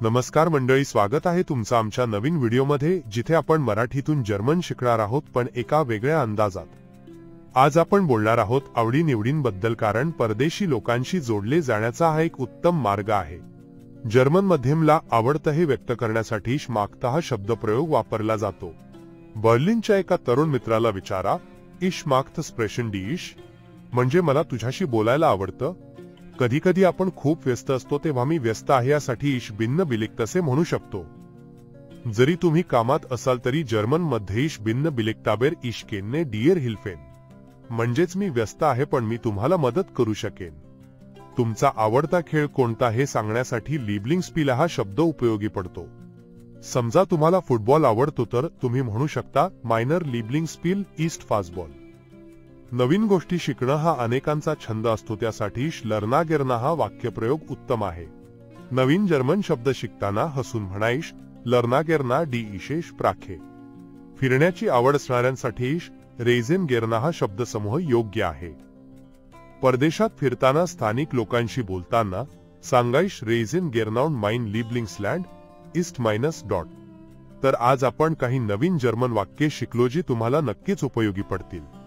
नमस्कार मंडळी, स्वागत आहे तुमचं आमच्या नवीन व्हिडिओमध्ये, जिथे आपण मराठीतून जर्मन शिकणार आहोत, पण एका वेगळ्या अंदाजात. आज आपण बोलणार आहोत आवडी-निवडींबद्दल, कारण परदेशी लोकांशी जोडले जाण्याचा हा एक उत्तम मार्ग आहे. जर्मन मध्यमला आवडतं हे व्यक्त करण्यासाठी ich mag हा शब्दप्रयोग वापरला जातो. बर्लिनच्या एका तरुण मित्राला विचारा, ich mag das sprechen dich, म्हणजे मला तुझ्याशी बोलायला आवडतं. कधी कधी आपण खूप व्यस्त असतो, तेव्हा मी व्यस्त आहे यासाठी ich bin beliebt असे म्हणू शकतो. जरी तुम्ही कामात असाल तरी जर्मन मध्ये ich bin beliebt aber ich kenne dir helfen, म्हणजेच मी व्यस्त आहे पण मी तुम्हाला मदत करू शकेन. तुमचा आवडता खेळ कोणता हे सांगण्यासाठी Lieblingsspiel हा शब्द उपयोगी पडतो. समजा तुम्हाला फुटबॉल आवडतो तर तुम्ही म्हणू शकता Meiner Lieblingsspiel ist Fußball. नवीन गोष्टी शिकणं हा अनेकांचा छंद असतो, त्यासाठी लर्ना गेर्ना हा वाक्यप्रयोग उत्तम आहे. नवीन जर्मन शब्द शिकताना हसून म्हणा ich lerne gerne die deutsche Sprache. फिरण्याची आवड असणाऱ्यांसाठी रेझेन गेर्ना हा शब्दसमूह योग्य आहे. परदेशात फिरताना स्थानिक लोकांशी बोलताना सांगा ich reisen gerne und mein Lieblingsland ist meines . तर आज आपण काही नवीन जर्मन वाक्ये शिकलो, जी तुम्हाला नक्कीच उपयोगी पडतील.